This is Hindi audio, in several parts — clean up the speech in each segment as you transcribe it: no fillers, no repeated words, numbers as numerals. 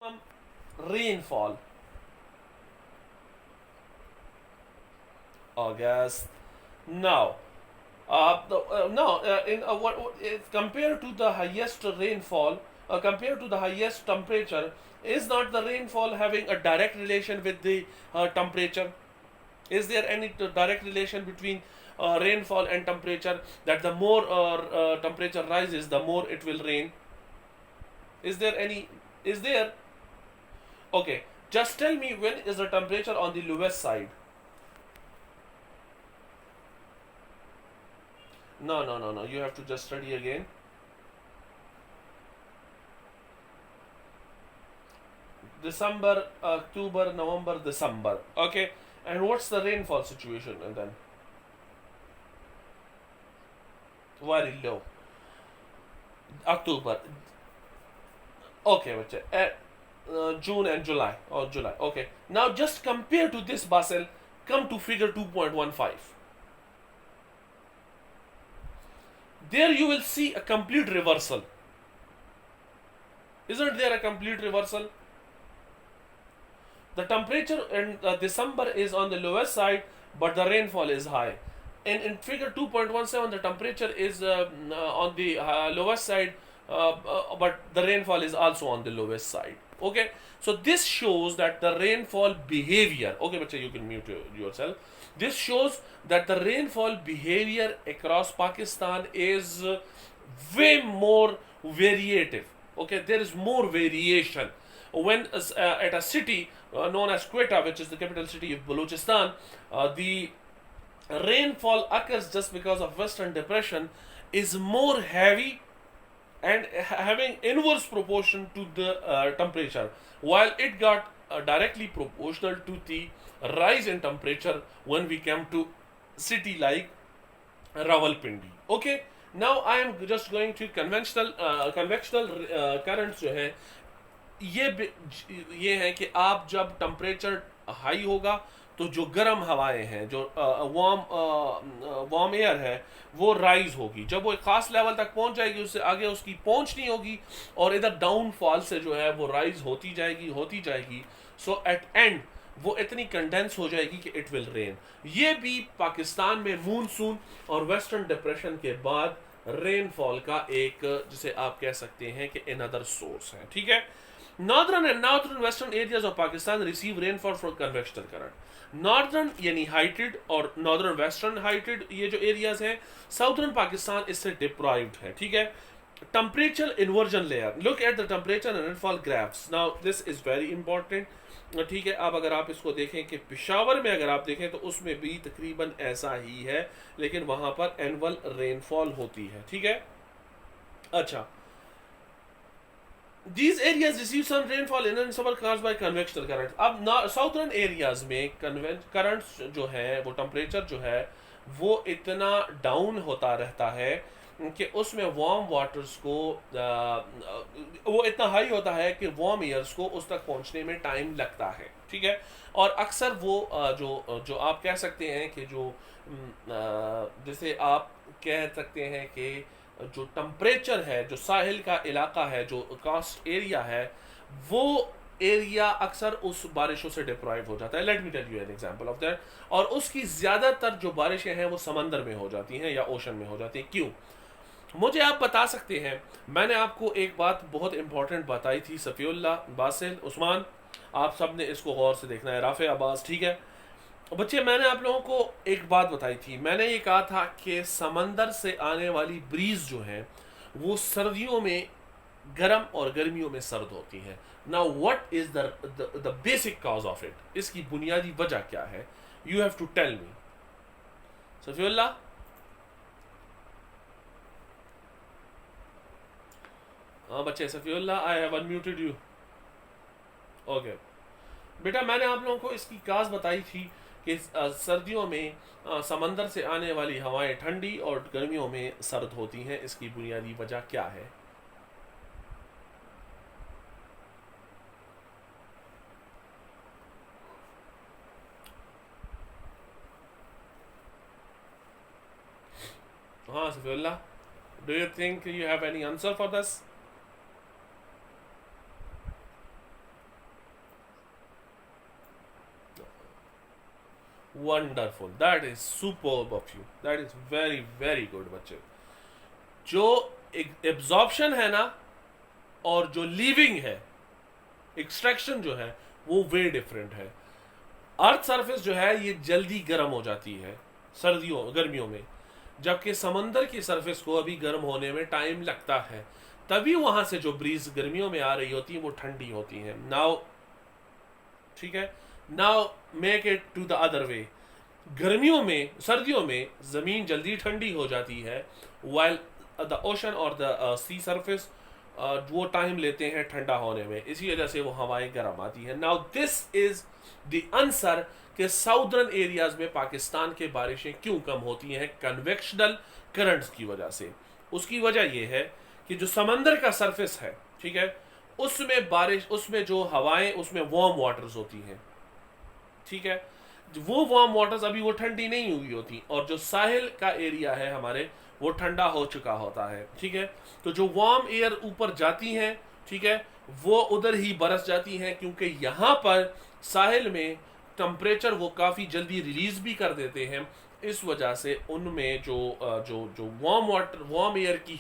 maximum rainfall. August. Now, in compared to the highest rainfall, compared to the highest temperature, is not the rainfall having a direct relation with the temperature? Is there any direct relation between rainfall and temperature? That the more temperature rises, the more it will rain. Is there any? Is there? Okay. Just tell me when is the temperature on the lowest side? No, no, no, no. You have to just study again. December, October, November, December. Okay. And what's the rainfall situation? And then very low. October. Okay, bache. June and July. Or July. Okay. Now just compare to this Basel. Come to figure 2.15. There you will see a complete reversal. Isn't there a complete reversal? The temperature in December is on the lowest side, but the rainfall is high. And in figure 2.17, the temperature is on the lowest side, but the rainfall is also on the lowest side. Okay, so this shows that the rainfall behavior. Okay, bacha, you can mute yourself. This shows that the rainfall behavior across Pakistan is way more variative. Okay, there is more variation. When at a city known as Quetta, which is the capital city of Balochistan, the rainfall occurs just because of Western Depression is more heavy and having inverse proportion to the temperature, while it got directly proportional to the rise in temperature when we come to city like Rawalpindi. Okay, now I am just going to convectional currents जो है ये है कि आप जब टेम्परेचर हाई होगा तो जो गर्म हवाएं हैं, जो वार्म एयर है, वो राइज होगी. जब वो एक खास लेवल तक पहुंच जाएगी, उससे आगे उसकी पहुंच नहीं होगी और इधर डाउनफॉल से जो है वो राइज होती जाएगी. सो एट एंड वो इतनी कंडेंस हो जाएगी कि इट विल रेन. ये भी पाकिस्तान में मूनसून और वेस्टर्न डिप्रेशन के बाद रेनफॉल का एक, जिसे आप कह सकते हैं कि अनदर सोर्स है. ठीक है. Northern and northern western areas of Pakistan receive rainfall from convectional current. Northern यानी हाइटेड और northern western हाइटेड ये जो एरियाज हैं, southern पाकिस्तान इससे डिप्राइव्ड है. ठीक है. Temperature inversion layer. Look at the temperature and rainfall graphs. Now this is very important. ठीक है. अब अगर आप इसको देखें कि पिशावर में अगर आप देखें तो उसमें भी तकरीबन ऐसा ही है, लेकिन वहां पर एनुअल रेनफॉल होती है. ठीक है. अच्छा, these areas receive some rainfall in and summer caused by convectional currents. अब साउथर्न एरियाज में करंट्स जो है, वो टेम्परेचर जो है वो इतना डाउन होता रहता है कि उसमें वार्म वाटर्स को वो इतना हाई होता है कि वार्म एयर्स को उस तक पहुंचने में टाइम लगता है. ठीक है. और अक्सर वो जो आप कह सकते हैं कि जो जैसे आप कह सकते हैं कि जो टेम्परेचर है, जो साहिल का इलाका है, जो कास्ट एरिया है, वो एरिया अक्सर उस बारिशों से डिप्राइव हो जाता है. Let me tell you an example of that. और उसकी ज़्यादातर जो बारिशें हैं वो समंदर में हो जाती हैं या ओशन में हो जाती हैं. क्यों? मुझे आप बता सकते हैं. मैंने आपको एक बात बहुत इंपॉर्टेंट बताई थी. सफ़ीउल्लाह, बासिल, उस्मान, आप सब ने इसको गौर से देखना है. राफे अब्बास. ठीक है बच्चे, मैंने आप लोगों को एक बात बताई थी. मैंने ये कहा था कि समंदर से आने वाली ब्रीज जो है वो सर्दियों में गर्म और गर्मियों में सर्द होती है. Now what is the basic cause of it? इसकी बुनियादी वजह क्या है? You have to tell me. Safiullah. हाँ बच्चे, Safiullah, I have unmuted you. Okay बेटा, मैंने आप लोगों को इसकी काज बताई थी कि सर्दियों में समंदर से आने वाली हवाएं ठंडी और गर्मियों में सर्द होती हैं. इसकी बुनियादी वजह क्या है? हाँ Safiullah, do you think you have any answer for this? Wonderful, that is superb of you, that is very very good बच्चे। जो एब्जॉर्प्शन है ना और जो लीविंग है, एक्सट्रैक्शन जो है, वो वे डिफरेंट है। अर्थ सरफेस जो है ये जल्दी गर्म हो जाती है गर्मियों में, जबकि समंदर की सरफेस को अभी गर्म होने में टाइम लगता है, तभी वहां से जो ब्रीज गर्मियों में आ रही होती है वो ठंडी होती है। नाउ ठीक है, now make it to the other way. सर्दियों में जमीन जल्दी ठंडी हो जाती है, वाइल द ओशन और द सी सरफेस वो टाइम लेते हैं ठंडा होने में, इसी वजह से वो हवाएं गर्म आती हैं। Now this is the answer कि साउदर्न एरियाज में पाकिस्तान के बारिशें क्यों कम होती हैं, कन्वेक्शनल करंट्स की वजह से। उसकी वजह यह है कि जो समंदर का सरफेस है, ठीक है, उसमें जो हवाएं, उसमें वार्म वाटर्स होती हैं, ठीक है, वो वार्म वाटर्स अभी वो ठंडी नहीं हुई होती, और जो साहिल का एरिया है हमारे, वो ठंडा हो चुका होता है, ठीक है। तो जो वार्म एयर ऊपर जाती हैं, ठीक है, वो उधर ही बरस जाती हैं, क्योंकि यहाँ पर साहिल में टेम्परेचर वो काफ़ी जल्दी रिलीज भी कर देते हैं, इस वजह से उनमें जो वार्म एयर की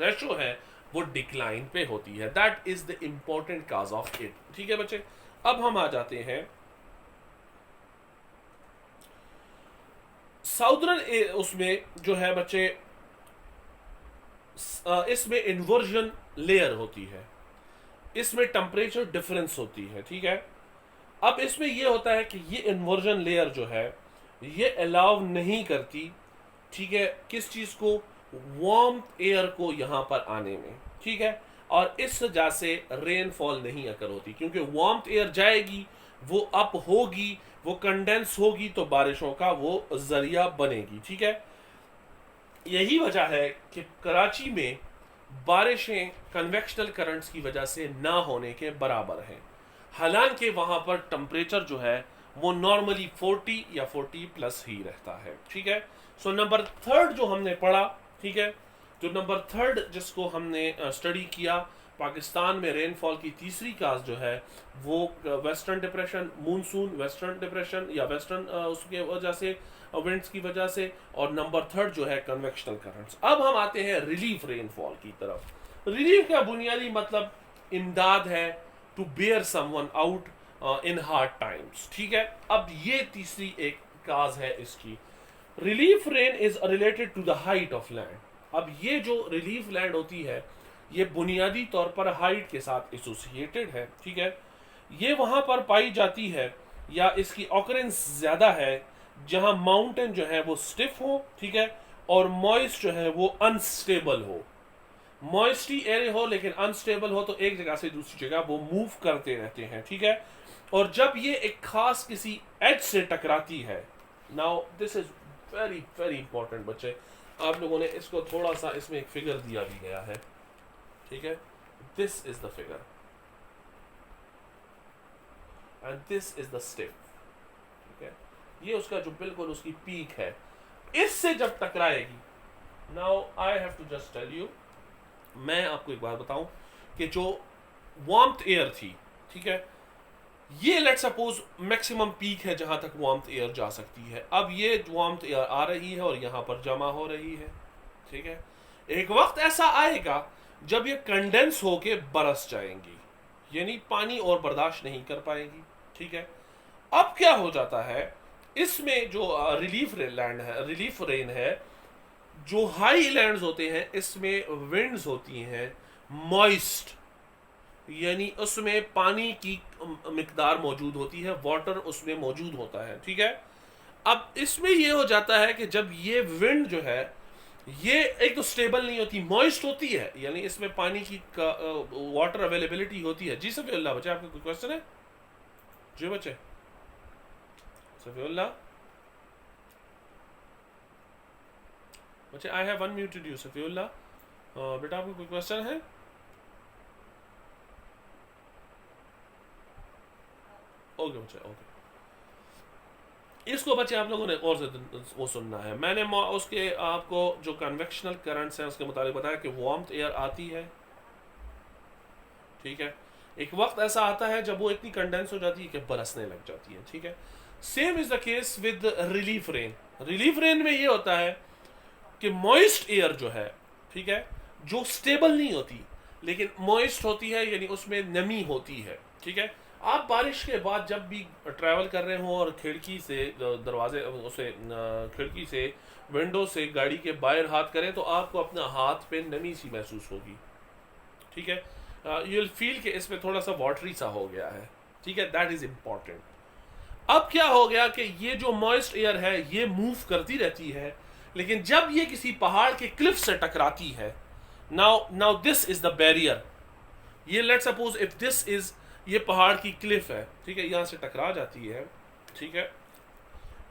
रेशो है वो डिक्लाइन पे होती है। That is the important cause of it, ठीक है बच्चे। अब हम आ जाते हैं साउदर्न उसमें जो है बच्चे, इसमें इन्वर्जन लेयर होती है, इसमें टेम्परेचर डिफरेंस होती है, ठीक है। अब इसमें यह होता है कि ये इन्वर्जन लेयर जो है ये अलाउ नहीं करती, ठीक है, किस चीज को, वार्म एयर को यहां पर आने में, ठीक है, और इस वजह से रेनफॉल नहीं अकर होती, क्योंकि वार्म एयर जाएगी, वो अप होगी, वो कंडेंस होगी, तो बारिशों का वो जरिया बनेगी, ठीक है। यही वजह है कि कराची में बारिशें कन्वेक्शनल करंट्स की वजह से ना होने के बराबर हैं, हालांकि वहां पर टेम्परेचर जो है वो नॉर्मली 40 या 40 प्लस ही रहता है, ठीक है। सो नंबर थर्ड जो हमने पढ़ा, ठीक है, जो नंबर थर्ड जिसको हमने स्टडी किया, पाकिस्तान में रेनफॉल की तीसरी काज जो है वो western depression, monsoon western depression या वेस्टर्न उसके वजह से, विंड्स की वजह से, और नंबर थर्ड जो है कन्वेक्शनल करंट्स। अब हम आते हैं रिलीफ रेनफॉल की तरफ। रिलीफ का बुनियादी मतलब इमदाद है, to bear someone out in hard times, ठीक है। अब ये तीसरी एक काज है इसकी। Relief rain is related to the height of land. अब ये जो रिलीफ लैंड होती है ये बुनियादी तौर पर हाइट के साथ एसोसिएटेड है, ठीक है। ये वहां पर पाई जाती है या इसकी ऑकरेंस ज्यादा है जहां माउंटेन जो है वो स्टिफ हो, ठीक है, और मॉइस्ट जो है वो अनस्टेबल हो। मॉइस्टी एरिया हो लेकिन अनस्टेबल हो, तो एक जगह से दूसरी जगह वो मूव करते रहते हैं, ठीक है। और जब ये एक खास किसी एज से टकराती है, now this is very very important बच्चे, आप लोगों ने इसको थोड़ा सा, इसमें एक फिगर दिया भी गया है, ठीक है, this is the figure and this is the stiff, ठीक है, ये उसका जो बिल्कुल उसकी पीक है, इससे जब टकराएगी, now I have to just tell you, मैं आपको एक बात बताऊं कि जो वार्मथ एयर थी, ठीक है, ये लेट सपोज मैक्सिमम पीक है जहां तक वार्मथ एयर जा सकती है। अब ये वार्मथ एयर आ रही है और यहां पर जमा हो रही है, ठीक है। एक वक्त ऐसा आएगा जब ये कंडेंस होके बरस जाएंगी, यानी पानी और बर्दाश्त नहीं कर पाएंगी, ठीक है। अब क्या हो जाता है, इसमें जो रिलीफ रेन है, जो हाई लैंड्स होते हैं इसमें विंड्स होती हैं मॉइस्ट, यानी उसमें पानी की मिकदार मौजूद होती है, वाटर उसमें मौजूद होता है, ठीक है। अब इसमें यह हो जाता है कि जब ये विंड जो है ये एक तो स्टेबल नहीं होती, मॉइस्ट होती है, यानी इसमें पानी की वाटर अवेलेबिलिटी होती है। जी सफीउल्लाह बच्चे, आपका कोई क्वेश्चन है? जी बच्चे, सफीउल्लाह बच्चे, आई हैव अनम्यूटेड यू सफीउल्लाह, बेटा आपको कोई क्वेश्चन है? ओके बच्चे, ओके। इसको बच्चे आप लोगों ने और वो सुनना है। मैंने उसके आपको जो कन्वेक्शनल करंट्स हैं उसके मुताबिक बताया कि वार्मथ एयर आती है, ठीक है, एक वक्त ऐसा आता है जब वो इतनी कंडेंस हो जाती है कि बरसने लग जाती है, ठीक है। Same is the case with relief rain. Relief rain में ये होता है कि मॉइस्ट एयर जो है, ठीक है, जो स्टेबल नहीं होती लेकिन मॉइस्ट होती है, यानी उसमें नमी होती है, ठीक है। आप बारिश के बाद जब भी ट्रैवल कर रहे हो और खिड़की से दरवाजे उसे खिड़की से विंडो से गाड़ी के बाहर हाथ करें तो आपको अपना हाथ पे नमी सी महसूस होगी, ठीक है। यू विल फील कि इसमें थोड़ा सा वाटरी सा हो गया है, ठीक है। That is important. अब क्या हो गया कि ये जो मॉइस्ट एयर है ये मूव करती रहती है, लेकिन जब ये किसी पहाड़ के क्लिफ से टकराती है, now now this is the barrier. ये let suppose if this is, ये पहाड़ की क्लिफ है, ठीक है, यहां से टकरा जाती है, ठीक है,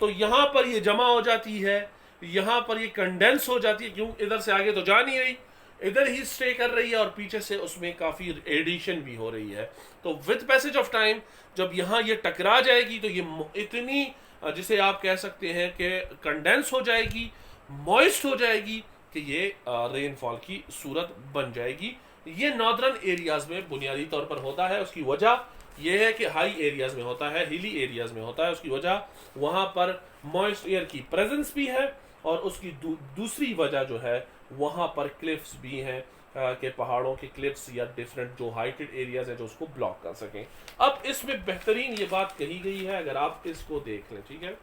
तो यहां पर ये जमा हो जाती है, यहां पर ये कंडेंस हो जाती है, क्यों इधर से आगे तो जा नहीं रही, इधर ही स्टे कर रही है और पीछे से उसमें काफी एडिशन भी हो रही है। तो विद पैसेज ऑफ टाइम जब यहां ये टकरा जाएगी तो ये इतनी जिसे आप कह सकते हैं कि कंडेंस हो जाएगी, मॉइस्ट हो जाएगी कि ये रेनफॉल की सूरत बन जाएगी। ये नॉर्दर्न एरियाज में बुनियादी तौर पर होता है। उसकी वजह यह है कि हाई एरियाज में होता है, हिली एरियाज में होता है। उसकी वजह वहां पर मॉइस्ट एयर की प्रेजेंस भी है और उसकी दूसरी वजह जो है वहां पर क्लिफ्स भी हैं कि पहाड़ों के क्लिफ्स या डिफरेंट जो हाइटेड एरियाज है जो उसको ब्लॉक कर सकें। अब इसमें बेहतरीन ये बात कही गई है, अगर आप इसको देख लें, ठीक है,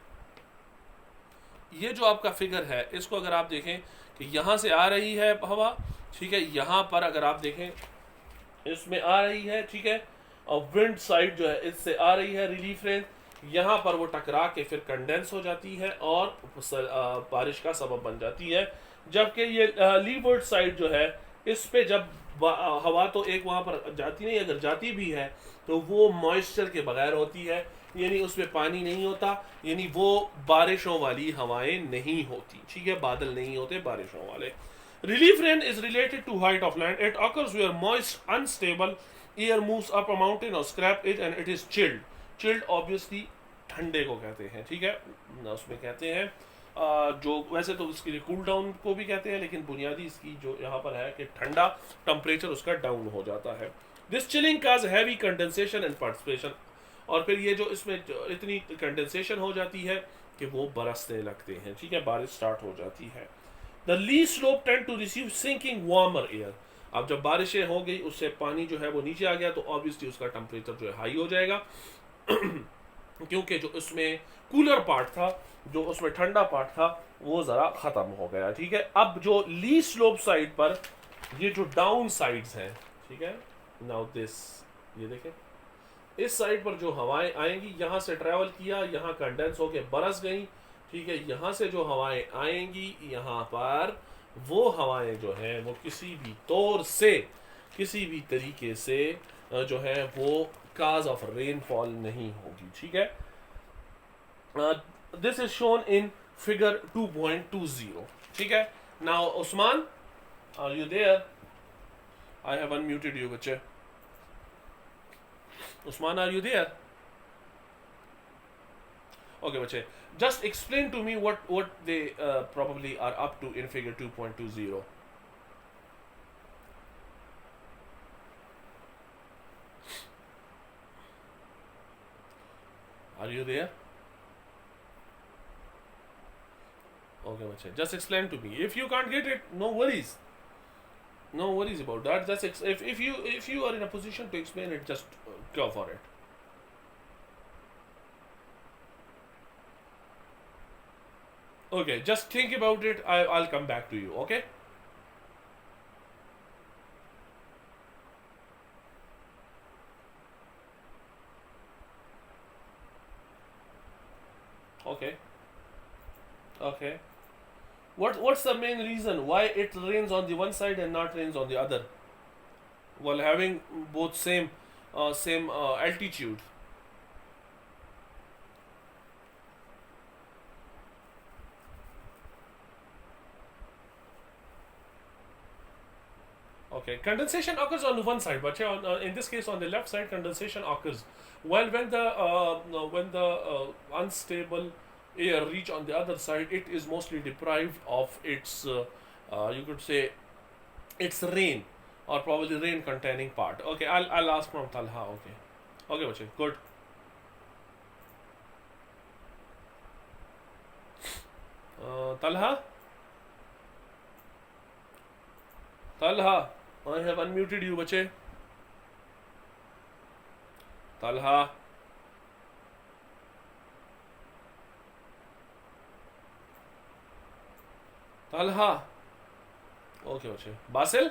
ये जो आपका फिगर है इसको अगर आप देखें कि यहाँ से आ रही है हवा, ठीक है, यहाँ पर अगर आप देखें इसमें आ रही है, ठीक है, और विंड साइड जो है इससे आ रही है रिलीफ रेन, यहाँ पर वो टकरा के फिर कंडेंस हो जाती है और बारिश का सबब बन जाती है। जबकि ये लीवर्ड साइड जो है इस पे जब हवा तो एक वहाँ पर जाती नहीं, अगर जाती भी है तो वो मॉइस्चर के बगैर होती है, यानी उसमें पानी नहीं होता, यानी वो बारिशों वाली हवाएं नहीं होती, ठीक है, बादल नहीं होते बारिशों वाले। Relief rain is related to height of land. It occurs where moist, unstable air moves up a mountain or scrap edge and it is chilled. Chilled obviously ठंडे को कहते हैं, ठीक है, उसमें कहते हैं जो वैसे तो इसके लिए कूल डाउन को भी कहते हैं, लेकिन बुनियादी इसकी जो यहाँ पर है कि ठंडा टेम्परेचर उसका डाउन हो जाता है। This chilling cause heavy condensation and participation, और फिर ये जो इसमें इतनी कंडेंसेशन हो जाती है कि वो बरसने लगते हैं, ठीक है, बारिश स्टार्ट हो जाती है। The lee slope tend to receive sinking warmer air. अब जब बारिशें हो गई उससे पानी जो है वो नीचे आ गया तो ऑब्वियसली उसका टेम्परेचर जो है हाई हो जाएगा क्योंकि जो उसमें कूलर पार्ट था, जो उसमें ठंडा पार्ट था, वो ज़रा ख़त्म हो गया, ठीक है। अब जो ली स्लोप साइड पर ये जो डाउन साइड्स हैं, ठीक है, नाउ दिस, ये देखें, इस साइड पर जो हवाएं आएंगी, यहाँ से ट्रैवल किया, यहाँ कंडेंस होके बरस गई, ठीक है, यहाँ से जो हवाएं आएंगी यहाँ पर, वो हवाएं जो हैं वो किसी भी तौर से, किसी भी तरीके से जो है वो काज ऑफ रेनफॉल नहीं होगी, ठीक है। This is shown in figure 2.20, ठीक है। Now Usman, are you there? I have unmuted you बच्चे। Usman, are you there? Okay, bache. Just explain to me what they probably are up to in figure 2.20. Are you there? Okay, bache. Just explain to me. If you can't get it, no worries. No worries about that. Just if you are in a position to explain it, just go for it. Okay, just think about it. I'll come back to you, okay? Okay. Okay. What's the main reason why it rains on the one side and not rains on the other? While having both same altitude. Okay, condensation occurs on one side, but in this case on the left side condensation occurs. While when the unstable air reach on the other side, it is mostly deprived of its you could say its rain or probably rain containing part. Okay, I'll ask from Talha. Okay, bache, good. Talha, Talha, I have unmuted you बच्चे। तलहा, तलहा, ओके बच्चे। बासिल,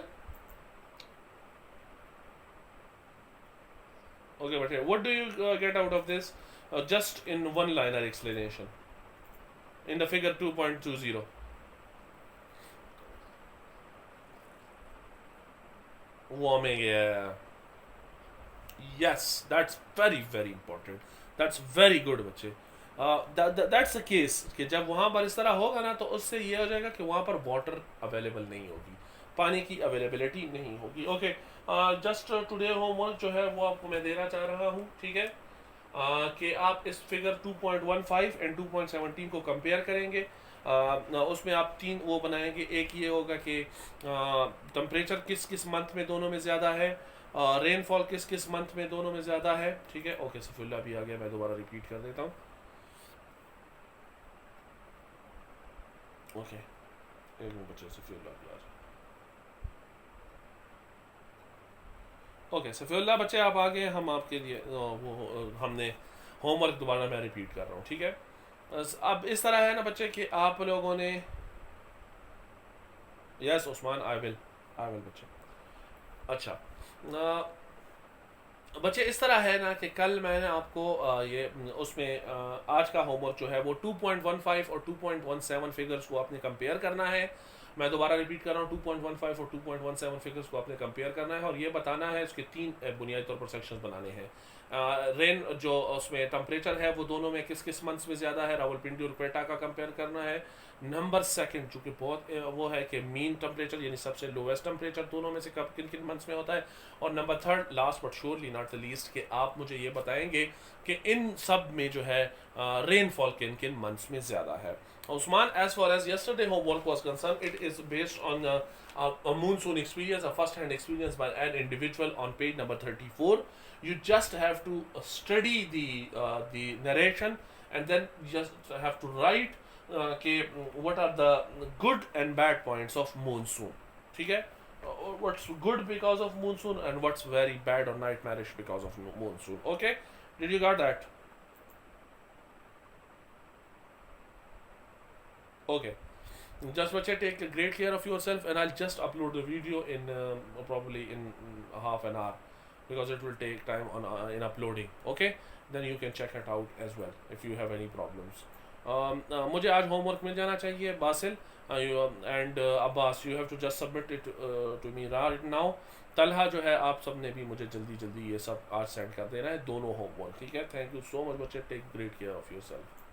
okay बच्चे, what do you get out of this? Just in one liner explanation in the figure 2.20. Warming, yeah. Yes, that's very important. That's very good बच्चे। दैट्स द केस कि जब वहाँ पर इस तरह होगा ना तो उससे ये हो जाएगा कि वहाँ पर वाटर अवेलेबल नहीं होगी, पानी की अवेलेबिलिटी नहीं होगी। ओके, जस्ट टुडे होमवर्क जो है वो आपको मैं देना चाह रहा हूँ, ठीक है, कि आप इस फिगर 2.15 एंड 2.17 को कंपेयर करेंगे। उसमें आप तीन वो बनाएंगे। एक ये होगा कि टेम्परेचर किस किस मंथ में दोनों में ज़्यादा है, रेनफॉल किस किस मंथ में दोनों में ज़्यादा है, ठीक है। ओके, सफीउल्लाह भी आ गया, मैं दोबारा रिपीट कर देता हूँ। ओके, एक मिनट बच्चे, सफीउल्लाह भी आ जाए। ओके सफीउल्लाह बच्चे आप आ गए, हम आपके लिए वो हमने होमवर्क दोबारा मैं रिपीट कर रहा हूँ, ठीक है। अब इस तरह है ना बच्चे कि आप लोगों ने, यस उस्मान, आई विल बच्चे। अच्छा बच्चे इस तरह है ना कि कल मैंने आपको ये उसमें आज का होमवर्क जो है वो 2.15 और 2.17 फिगर्स को आपने कंपेयर करना है। मैं दोबारा रिपीट कर रहा हूँ, 2.15 और 2.17 फिगर्स को आपने कंपेयर करना है और ये बताना है, उसके तीन बुनियादी तौर पर सेक्शंस बनाने हैं। रेन जो उसमें टेम्परेचर है वो दोनों में किस किस मंथ्स में ज़्यादा है, रावलपिंडी और क्वेटा का कंपेयर करना है। नंबर सेकंड चूँकि बहुत वो है कि मीन टेम्परेचर यानी सबसे लोवेस्ट टेम्परेचर दोनों में से कब किन किन मंथ्स में होता है। और number third, last but surely not the least, कि आप मुझे ये बताएंगे कि इन सब में जो है रेनफॉल किन किन मंथ्स में ज़्यादा है। Usman, as far as yesterday homework was concerned, it is based on a monsoon experience, a first-hand experience by an individual on page number 34. You just have to study the narration and then just have to write what are the good and bad points of monsoon. ठीक है? What's good because of monsoon and what's very bad or nightmarish because of monsoon. Okay? Did you got that? Okay, just watch it, take great care of yourself, and I'll just upload the video in probably in half an hour because it will take time on in uploading. Okay, then you can check it out as well if you have any problems. मुझे आज होमवर्क मिल जाना चाहिए Basil and Abbas, you have to just submit it to me right now. Talha जो है आप सब ने भी मुझे जल्दी जल्दी ये सब आज सेंड कर देना है, दोनों होमवर्क, ठीक है। थैंक यू सो मच बच्चे, take great care of your self.